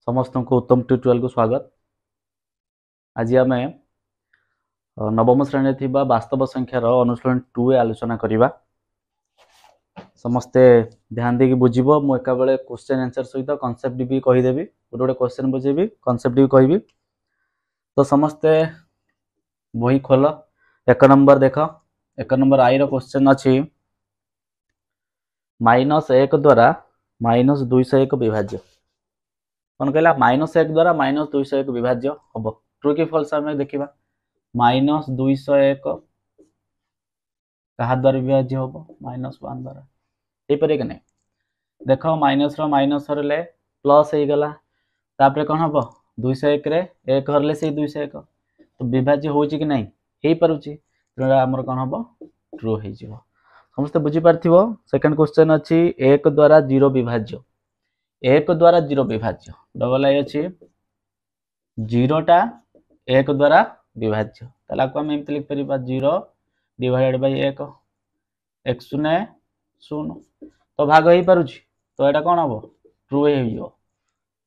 समस्त को उत्तम ट्यूटोरियल को स्वागत। आज आम नवम श्रेणी थी वास्तव संख्यार अनुशीलन 2 आलोचना करवा। समस्ते ध्यान देकी बुझब। मु एका बेले क्वेश्चन आंसर सहित कॉन्सेप्ट भी कहीदेवी, गोटे गोटे क्वेश्चन बुझेबी, कॉन्सेप्ट भी कहबी। तो समस्ते बही खोल। 1 नंबर देख, 1 नंबर आई रो क्वेश्चन अच्छी -1 द्वारा -201 विभाज्य। कौन कहला? -1 द्वारा -201 विभाज्य हम। ट्रू कि फॉल्स आम देखा। -201 क्या द्वारा विभाज्य हम? -1 द्वारा हो पारे कि नहीं? देख माइनस माइनस हरले प्लस हो गला, तापर कौन हम? 201 रे 1 हरले से 201 तो विभाज्य हो कि नहीं? हो पारुची। आमर कौन हम? ट्रू हो। समस्त बुझी पार्थिबो। सेकंड क्वेश्चन अच्छी 1 द्वारा 0 विभाज्य। 1 द्वारा 0 विभाज्य डबल आई अच्छी 0टा 1 द्वारा विभाज्य। ताला आम एमती लिख पार 0 डिवाइडेड बाय 1 1 0 0 तो भाग हो पारुची। तो यहाँ कौन हम? ट्रू हो।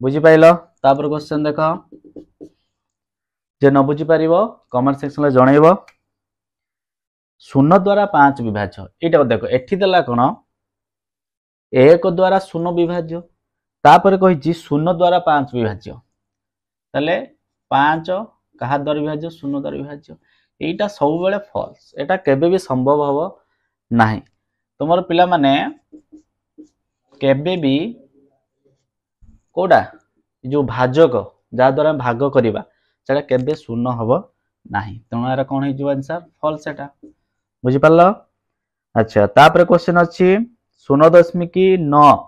बुझी पाइल? तापर क्वेश्चन देख, जे न बुझी पार कमेंट सेक्शन में जनइब। 0 द्वारा 5 विभाज्य यहाँ देख, एठी देला कौन? 1 द्वारा 0 विभाज्य, तापर कही 0 द्वारा 5 विभाज्य। ताले 5 क्या द्वारा विभाज्य? 0 द्वारा विभाज्य। यहाँ सब बेले फॉल्स, यहाँ केबे भी संभव हम ना। तुम पिला माने केबे भी कोडा जो भाजक जहाँ द्वारा भाग करवा से केबे 0 हम ना। तेणु यार कौन हो आंसर? फॉल्स। एटा बुझी पाल? अच्छा, तापर क्वेश्चन अच्छी 0.9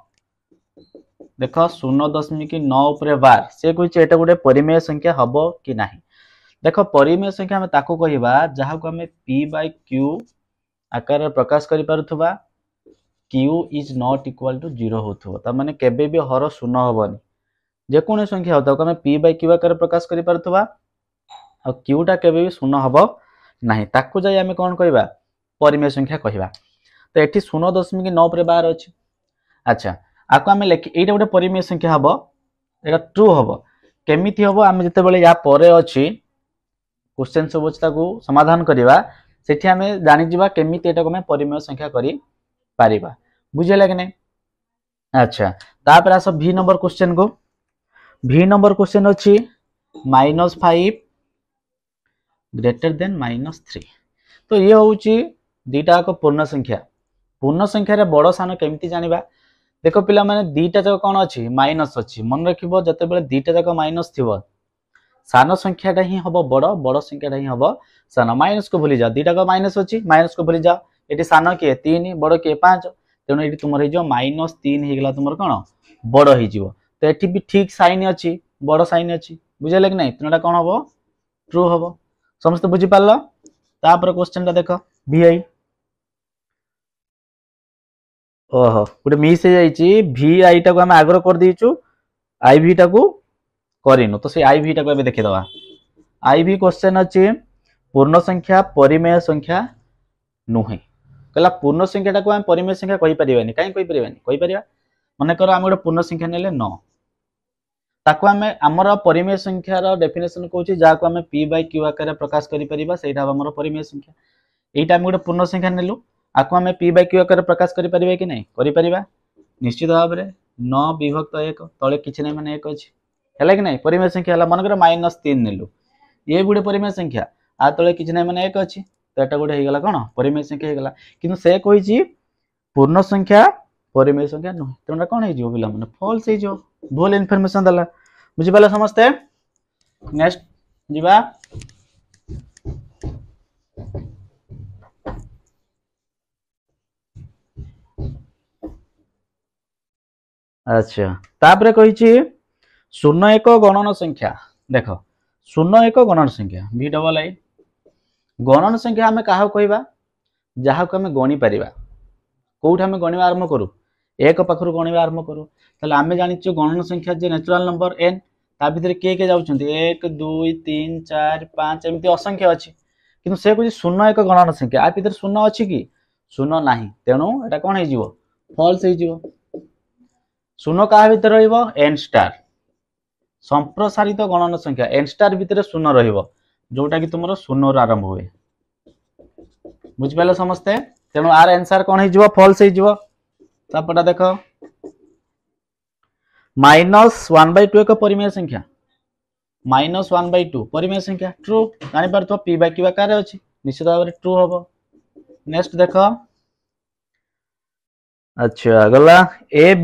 देख 0.9 उपरे बार से कहे एटा गोटे परिमेय संख्या हम कि ना। देख परिमेय संख्या आम ताको कहवा जहाँ को आम पी बाय क्यू आकार प्रकाश करि पारुथबा। Q is not equal to 0 होथबो, त माने केबे भी हर 0 हबनी। जे कोन संख्या होता को आम पी बाय क्यू आकार प्रकाश करि पारुथबा आ क्यूटा केबे भी 0 हबो नाही। ताको जाय आम कोन कहवा? परिमेय संख्या कहवा। तो एठी 0.9 पर बार अछि। अच्छा, आको आम लिख एटा गोटे परिमेय संख्या हबो, एटा ट्रू हबो। केमिति हबो? आम जते बेले या परे अछि क्वेश्चन सब अछि ताको समाधान करबा, सेठी आम जानि जिबा केमिति एटा को आम परिमेय संख्या करि पारिबा। बुझिला कि नहीं? अच्छा, तापर आस भी नंबर क्वेश्चन को। भी नंबर क्वेश्चन अछि -5 ग्रेटर देन -3। तो ये होउची दीटा को पूर्ण संख्या। पूर्ण संख्या रे बड़ सान केमिति जानिबा? देखो पिला माने दीटा जक कौन अच्छी? माइनस अच्छी। मन रखिबो जते बेले दीटा जक माइनस थिबो सान संख्याटा ही हम बड़, बड़ संख्याटा ही हम सान। माइनस को भूली जाओ, दीटा का माइनस अच्छी, माइनस को भूली जाओ। ये सान किए 3, बड़ किए 5। तेणु ये तुम -3 होगा तुम कौन? बड़ हो। तो ये भी ठीक साइन अच्छी, बड़ साइन अच्छी। बुझे कि नहीं? तेना कौन हम? ट्रू हम। समस्त बुझी पाल? तापर क्वेश्चन टा देख भी आई। ओहो गोटे मिस हो जाइए। भी आई टा को आम आगर कर दीचु, आई भी टा को करिनु। तो से आई भी टा को देखिदवा। आई भी क्वेश्चन अच्छी पूर्ण संख्या परिमेय संख्या नुहे। कहला पूर्ण संख्याटा को आम परिमेय संख्या कहि परिबानी। काई कहि परिबानी? कहि परिबा। माने कर आम गोटे पूर्ण संख्या नेले 9, ताको आम आमर परिमेय संख्यार डेफिनेशन कहूँ जहाँ को आम पी बाय क्यू आकार प्रकाश करि परिबा, सेटा हमर परिमेय संख्या। एटा आम गोटे पूर्ण संख्या नेलु, आको आम पी बाय क्यू आकार प्रकाश करि परिबा कि नहीं? करि परिबा। निश्चित भाव में 9 विभक्त 1 तले किछि नै माने 1 अछि हैला कि नहीं? परिमेय संख्या हला। मन कर -3 नेलु, ये गोटे परिमेय संख्या, आ तले किछि नै माने 1 अछि। तो एटा गोटे हेगला कौन? परिमेय संख्या हेगला। किंतु से कहिछि पूर्ण संख्या परिमेय संख्या नुहे। तेणु कौन हो पिला माने? फॉल्स हो। भूल इनफॉरमेशन दला। बुझि पाले समस्ते? नेक्स्ट जिबा। अच्छा, तापर कहिछि 01 गणन संख्या। देख 01 गणन संख्या भी डबल आई गणन संख्या आम क्या कहवा? जहाँ को आम गणी पारिबा। कोठ आम गणवा आरंभ करू? 1 पाखर गणवा आरंभ करू। ताले आम जानिछु गणन संख्या जे नेचुरल नंबर n, ता भितर के जाउछन्ती 1 2 3 4 5 एमती असंख्य अछि। किंतु से कहछि 01 गणन संख्या, आ भितर 0 अछि कि? 0 नाही। तेणु एटा कोन हे जिवो? फॉल्स हे जिवो। 0 क्या भितर रहिबो? n star. संप्रसारित गणन संख्या एन स्टार भितर शून्य रहिबो जोटा कि तुमरो शून्य रो आरंभ हुए बुझ पाले समस्ते तेणु आर आंसर कोन हे जिवो फॉल्स हे जिवो तापटा देखो -1/2 एक परिमेय संख्या -1/2 परिमेय संख्या ट्रू जानि परतो p बाय q आकार अछि निश्चित भाव में ट्रू हबो नेक्स्ट देखो अच्छा गला A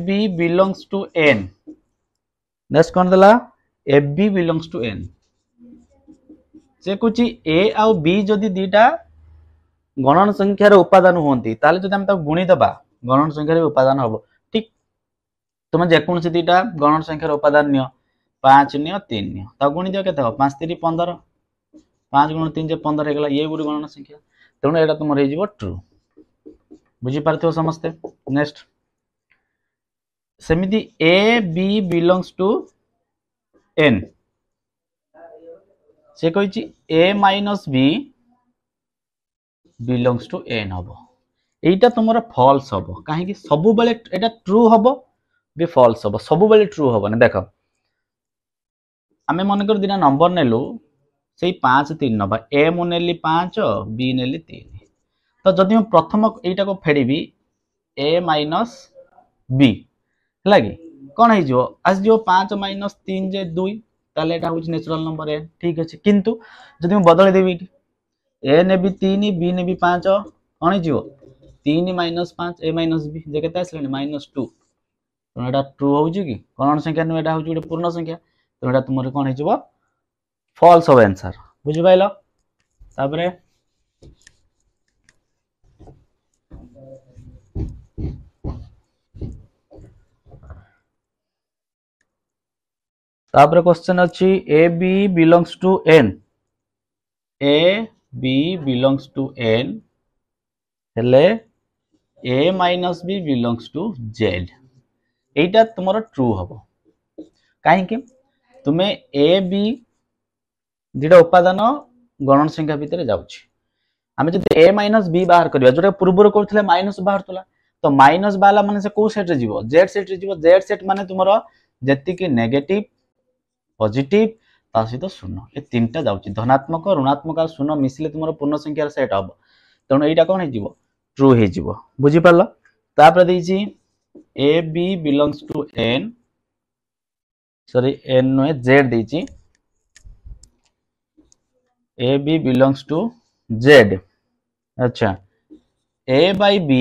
B belongs to n next कोन देला A B belongs to n से कुछ ए आ बी जदि दीटा गणन संख्यार उपादान होती ताले जदि हम ताको गुणी दबा गणन संख्यार उपादान हबो ठीक तुम जेकोसी दीटा गणन संख्यार उपादान नियो 5 नियो 3 नियो ता गुणी दियो केते 5 3 15 5 गुण 3 जे 15 हेगला ये गुडी गणन संख्या तेणु एटा तुम रही जीवो ट्रू बुझी पारथियो समस्ते नेक्स्ट सेमिति A B belongs to n से कहिछि a minus b belongs to n हबो एटा तुमरा फॉल्स हबो काहे कि सब बेले एटा ट्रू हबो बी फॉल्स हबो सब बेले ट्रू हबो ने देखो आमे मन कर दिना नंबर नेलु सेई 5 3 नबा a मु नेली 5 b नेली 3 तो जदि हम प्रथम एटा को फेडीबी a माइनस b हला कि कोन हे जो आज जो 5 माइनस 3 जे 2 ताले एटा होच नेचुरल नंबर n ठीक अछि किंतु जदि हम बदल देबी a ने भी 3 b ने भी 5 कोन हे जो 3 माइनस 5 a माइनस b जे केते आसले -2 तो एटा ट्रू हो जी कि कोन संख्या न एटा हो जी पूर्ण संख्या तो एटा तुमरे कोन हे जो फॉल्स हो आंसर बुझि पाइलो तापरे तापर क्वेश्चन अछि A B belongs to n A B belongs to n हेले a minus b belongs to z एटा तुमरो ट्रू हबो काहे कि तुमे a b दिटा उपादान गणन संख्या भितर जाउछि आमे जदि a माइनस b बाहर करिया जोटा पूर्वर करथिले माइनस बाहर तला तो माइनस वाला माने से को सेट रे जीवो z सेट रे जीवो z सेट माने तुमरो जति कि नेगेटिव पॉजिटिव ता सहित शून्य ए तीनटा जाउछि धनात्मक ऋणात्मक आ शून्य मिसले तुमरो पूर्ण संख्यार सेट हबो तेणु एटा कोन हे जीवो ट्रू हे जीवो बुझि पारलो तापर देछि a b belongs to n sorry n no z देछि a b belongs to z अच्छा a by b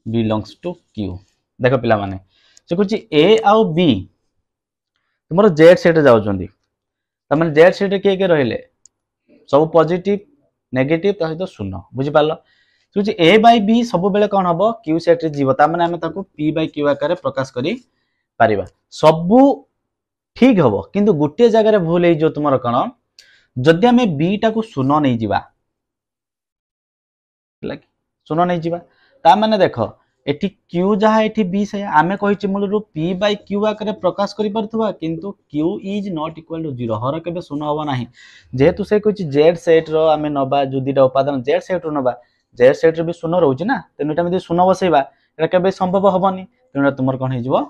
belongs to q देखो पिला माने से कुछ a आउ b तुमरो z सेट जाउ जंदी त माने z सेट के रहले सब पॉजिटिव नेगेटिव ता सहित शून्य बुझि पारलो कुछ a by b सब बेले कोन हबो q सेट रे जीवो ता माने हमें ताको p by q आकार प्रकाश करी पारिबा सब ठीक हबो किंतु गुटे जगह रे भूल हे जो तुमरो कोन जदि हमें b टा को शून्य नहीं जीवा लाइक शून्य नहीं जीवा ता माने देखो एठी q जहा एठी b से आमे कहिछि मूलरु p by q आकर प्रकाश करि परथुवा किंतु q is not equal to 0 हर केबे शून्य होबा नाही जेहेतु से कहिछि z सेट रो आमे नबा जो दिटा उपादान z सेट रो नबा z सेट रे भी शून्य रहउछि ना तेनु एटा में शून्य बसैबा एटा केबे संभव होबनी तेनु तुमर कोन हे जिवो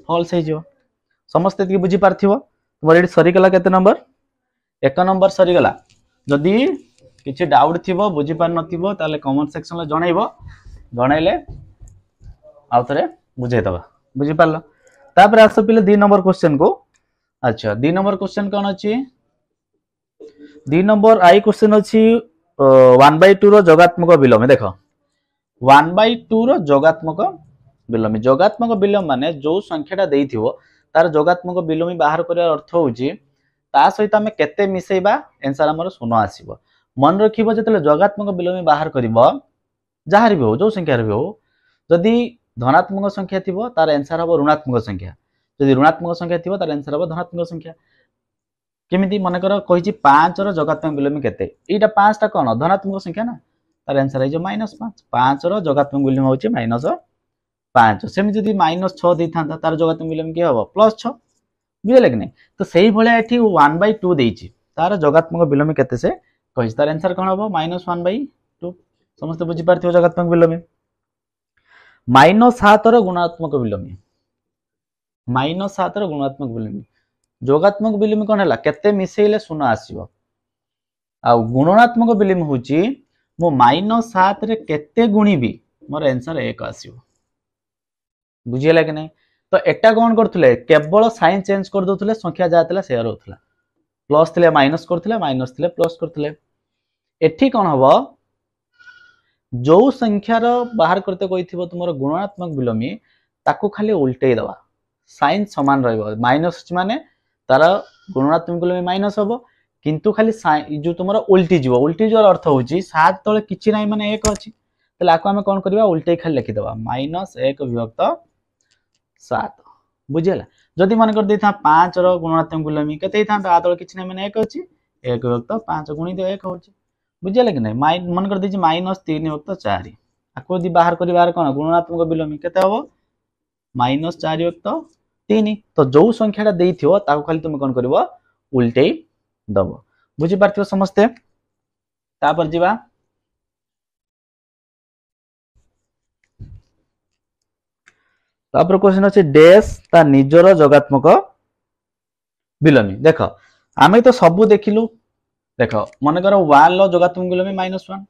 फॉल्स हे जिवो समस्त एति बुझी पारथिवो तुमर एटी सरी गला केते नंबर एक नंबर सरी गला जदी किछि डाउट थिबो बुझी पार नथिबो ताले कमेंट सेक्शन ले जणाइबो जणाइले आउथरे बुझाइ दबा बुझी पारलो तापर आसो पिले 2 नंबर क्वेश्चन को अच्छा 2 नंबर क्वेश्चन कोन अछि 2 नंबर आई क्वेश्चन अछि 1/2 रो जोगात्मक विलोम देखो 1/2 रो जोगात्मक विलोम माने जो संख्याटा देइथिबो तार जोगात्मक विलोमी बाहर करिया अर्थ होउची ता सहित हमें केते मिसेइबा आंसर हमर शून्य आसीबो मन रखिबो जतले जोगात्मक विलोमी बाहर करिवो जहार भी हो जो संख्या रे भी हो जदि धनात्मक संख्या थिबो तार आंसर हबो ऋणात्मक संख्या जदि ऋणात्मक संख्या थिबो तार आंसर हबो धनात्मक संख्या केमिति मन कर कहिछि 5 रो जोगात्मक विलोमी केते एटा 5 टा कोन धनात्मक संख्या ना तार आंसर है जो -5 5 रो जोगात्मक विलोमी होछि -5 सेम जदि -6 दै थांता तार जोगात्मक विलोमी के हबो +6 बुझले कि नै तो सेही भले एठी 1/2 देइछि तार जोगात्मक विलोमी केते से कहिछि तार आंसर कोन हबो -1/2 समस्त बुझी पारथियो जोगात्मक विलोमी -7 रो गुणात्मक विलोमी -7 ର गुणात्मक विलोमी जोगात्मक विलोमी कोन हला केते मिसेइले शून्य आसीबो आ गुणात्मक विलोमी होची मो -7 रे केते गुणीबी मोर आंसर 1 आसीबो बुझियला कि नहीं तो एटा कोन करथले केवल साइन चेंज कर दोथले संख्या जातला शेयर होथला प्लस थिले माइनस करथले माइनस थिले प्लस करथले एठी कोन हबो जो संख्या रो बाहर करते कहिथिबो तुमरो गुणात्मक विलोमी ताकू खाली उल्टेई दवा साइन समान रहइबो माइनस माने तार गुणात्मक विलोमी माइनस हबो किंतु खाली जो तुमरो उल्टी जो अर्थ होची 7 तळे किछि नाही माने 1 अछि तले आको हम कोन करबा उल्टेई खाली लिखि दवा -1 विभक्त 7 बुझियला जदि मन कर देथा 5 रो गुणात्मक विलोमी केते था आ तळे किछि नाही माने 1 अछि 1 विभक्त 5 गुणी 1 होची बुझियला कि नहीं मन कर देछि -3 विभक्त 4 आको दि बाहर करिवार कोन गुणात्मक विलोमी केते हबो -4 विभक्त 3 तो जो संख्याटा देइथियो ताको खाली तुम कोन करबो उल्टेई दबो बुझि पारथियो समस्ते तापर जिबा तापर क्वेश्चन अछि डैश ता निजर जोगात्मक विलोमी देखो आमे तो सब देखिलु देखो मन कर 1 लो जोगात्मक विलोमी -1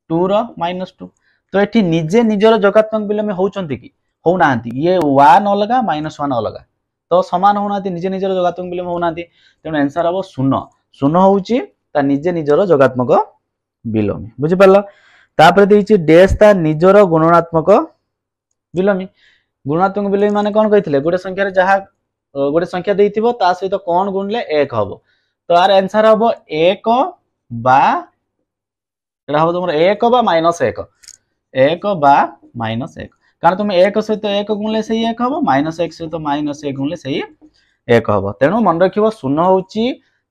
2 रो -2 तो एठी निजे निजर जोगात्मक विलोमी होउचंती की हो नांती ये 1 अलगा -1 अलगा तो समान हो नांती निजे निजर जोगात्मक विलोमी हो नांती तेनो आंसर हबो 0 0 होउची ता निजे निजर जोगात्मक विलोमी बुझि परलो तापर देइची डैश ता निजर गुणात्मक विलोमी गुणात्मक विलोमी माने कोन कहिथिले गोटे संख्या रे जहा गोटे संख्या देइथिबो ता सहित कोन गुणले 1 हबो तो आर आंसर हबो 1 बा एटा हबो तुमर 1 बा -1 1 बा -1 कारण तुम 1 सहित 1 गुणले सही 1 हबो -1 सहित -1 गुणले सही 1 हबो तेनु मन रखिबो 0 होउची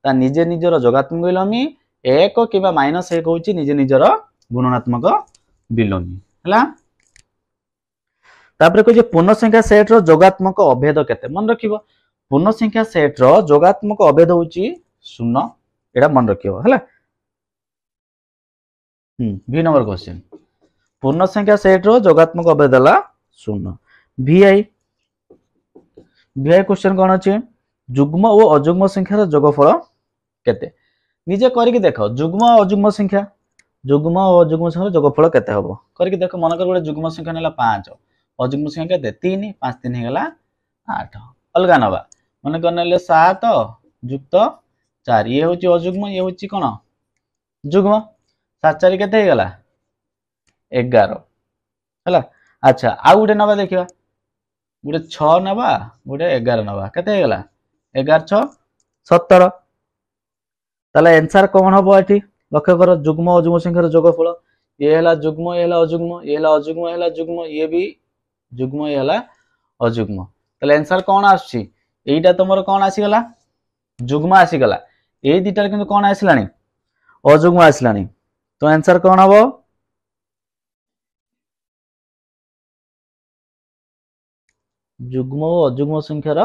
ता निजे निजर जोगात्मक विलोमी 1 किबा -1 होउची निजे निजर गुणात्मक विलोमी हला तापर को जे पूर्ण संख्या सेट रो जोगात्मक अभेद केते मन रखिबो पूर्ण संख्या सेट रो जोगात्मक अभेद होउची 0 एटा मन रखिबो हला बी नंबर क्वेश्चन पूर्ण संख्या सेट रो जोगात्मक अभेद हला 0 VI क्वेश्चन कोन अछि जुग्म और अजुग्म संख्या रो जोगफल केते निजे करिक देखो जुग्म और अजुग्म संख्या और अजुग्म संख्या रो जोगफल केते हबो करिक देखो मन कर गोटे जुग्म संख्या नेला 5 अजुग्म संख्या केते 3 5 3 हेगला 8 अलगा नबा मन कर नेले 7 युक्त 4 ये होची अजुग्म ये होची कोन जुग्म 7 4 केते हेगला 11 हला अच्छा आ गुटे नबा देखिबा गुटे 6 नबा गुटे 11 नबा केते हेगला 11 6 17 ताले आंसर कोन हबो एठी लक्ष्य करो जुग्म अजुग्म संख्यार जोगफल ये हला जुग्म ये हला अजुग्म ये हला अजुग्म ये हला जुग्म ये भी जुग्म ये हला अजुग्म ताले आंसर कोन आछि एईटा तमरो कोन आसी गला जुग्म आसी गला ए दिटार किंतु कोन आसिलानी अजुग्म आसिलानी तो आंसर कोन हबो जुग्म और अजुग्म संख्यार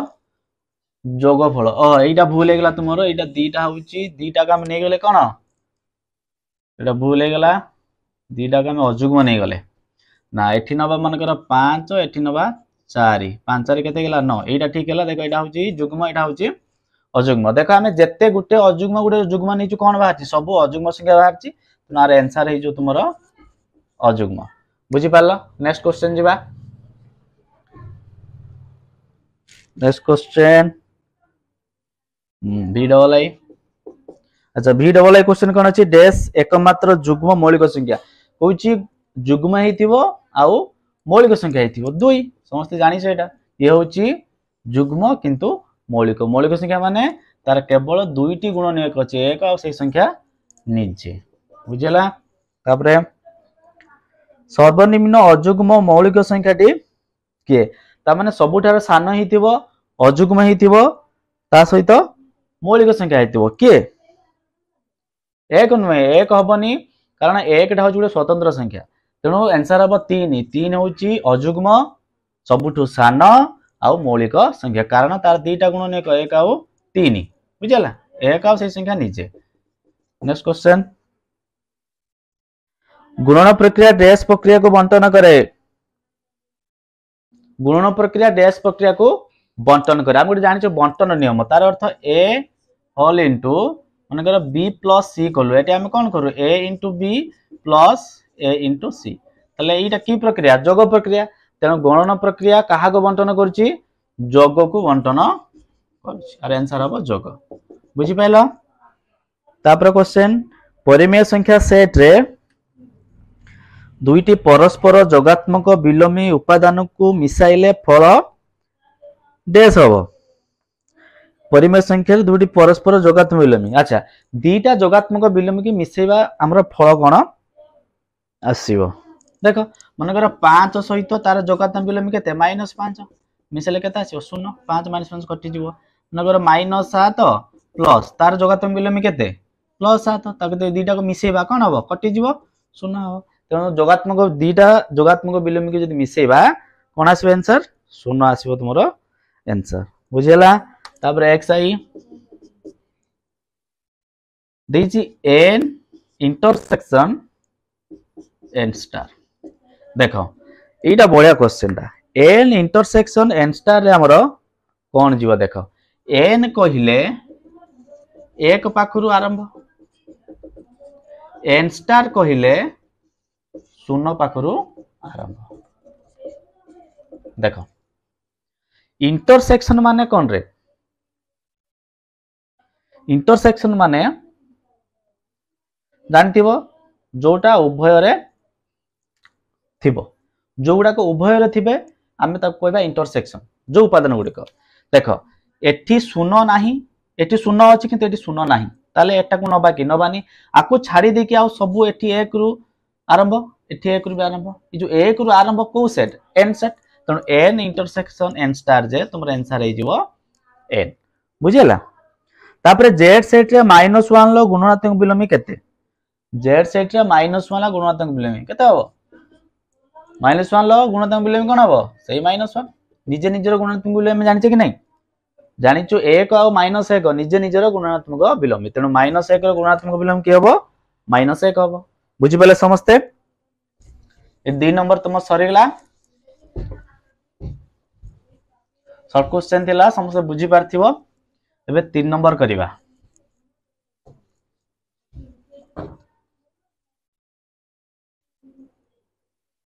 जोगफल एटा भूल हे गला तुमरो एटा दीटा होउची दीटा का हम नै गेले कोन एटा भूल हे गला दीटा का हम अजुग्म नै गेले ना एठी नबा मन कर 5 एठी नबा 4 5 4 केते गेला 9 एटा ठीक हैला देखो एटा होउची जुग्म एटा होउची अजुग्म देखो हमें जेते गुटे अजुग्म गुटे जुग्म नैचु कोन बाहरची सब अजुग्म संख्या बाहरची तुनार आंसर हे जो तुमरो अजुग्म बुझी पारलो नेक्स्ट क्वेश्चन जिबा नेक्स्ट क्वेश्चन V डबल आई अच्छा V डबल आई क्वेश्चन कोन अछि डैश एकमात्र जुग्म मौलिक संख्या होउची जुग्म हेतिबो आउ मौलिक संख्या हेतिबो 2 समस्त जानि छै एटा ये होउची जुग्म किंतु मौलिक संख्या माने तार केवल 2 टी गुणनीयक अछि एक आ से संख्या निजे बुझला तापरे सर्वनिम्न अजुग्म मौलिक संख्याटी के ता माने सबुठार सान हेतिबो अजुग्म हेतिबो ता सहित मौलिक संख्या हेतिबो के एक नुहे एक हबनी कारण एक टा होची स्वतंत्र संख्या तेणु आंसर हम 3 होची अजुग्म सबुठु सान आउ मौलिक संख्या कारण तार दीटा गुणनीयक एक आउ 3 बुझला एक आउ से संख्या निजे नेक्स्ट क्वेश्चन गुणन प्रक्रिया डैश प्रक्रिया को बंटन करे गुणन प्रक्रिया डैश प्रक्रिया को बंटन करे। हम गोटे जानिछ बंटन नियम, तार अर्थ ए होल इंटू मनकर बी प्लस सी कलु, एटी हम कौन करू ए इंटू बी प्लस ए इंटू सी। ताले एटा की प्रक्रिया? जोग प्रक्रिया। तेणु गणन प्रक्रिया कहा को बंटन करछि? जोग को बंटन करछि। आर आंसर हबो जोग। बुझि पाइलो? तापर क्वेश्चन, परिमेय संख्या सेट रे दुईटी परस्पर जोगात्मक विलोमी उपादान को मिसाइले फल डेस हबो। परिमेय संख्या रे दुईटी परस्पर जोगात्मक विलोमी, अच्छा दीटा जोगात्मक विलोमी की मिसेबा हमर फल कोन आसीबो? देखो मनकर 5 सहित तार जोगात्मक विलोमी केते -5 मिसेले केते आसीबो 0, 5 - 5 कटि जीवो। मनकर -7 प्लस तार जोगात्मक विलोमी केते +7, ताके दीटा को मिसेबा कोन हबो? कटि जीवो 0 हबो। तेणु जोगात्मक दीटा जोगात्मक विलोमी के जदि मिसेबा कोन आसीबो आंसर? 0 आसीबो तुमरो आंसर। बुझियला? तापर xi देछि n इंटरसेक्शन n स्टार। देखो एटा बढ़िया क्वेश्चन टा, n इंटरसेक्शन n स्टार रे हमरो कोन जीव? देखो n कहिले 1 पाखरु आरंभ, n स्टार कहिले 0 पाखरु आरंभ। देखो इंटरसेक्शन माने कोन रे? इंटरसेक्शन माने जानथिबो जोटा उभय रे थिबो, जोगुडा को उभय रे थिबे आमे ताको कहबा इंटरसेक्शन। जो उपादान गुडी को देखो एठी 0 नाही, एठी 0 अछि किंतु एठी 0 नाही, ताले एटा को नबा कि नबानी, आको छाडी दे कि आ सब एठी 1 रु आरंभ, एठी 1 रु आरंभ। ई जो 1 रु आरंभ को सेट n सेट, तण n इंटरसेक्शन n स्टार जे तुमर आंसर हे जीवो n। बुझियला? तापरे z सेट रे -1 लो गुणात्मक विलोमी केते? z सेट रे -1 ला गुणात्मक विलोमी केते हबो? -1 लो गुणात्मक विलोमी कोन हबो? सेही -1 निजे निजर गुणात्मक विलोमी जानिछे कि नहीं? जानिछु 1 और -1 निजे निजर गुणात्मक विलोमी, तेणु -1 रो गुणात्मक विलोमी कि हबो? -1 हबो। बुझि पले समस्ते? ए 2 नंबर तुम सरीगला। शॉर्ट क्वेश्चन थिला, समस्त बुझी पारथिबो। एबे 3 नंबर करिवा।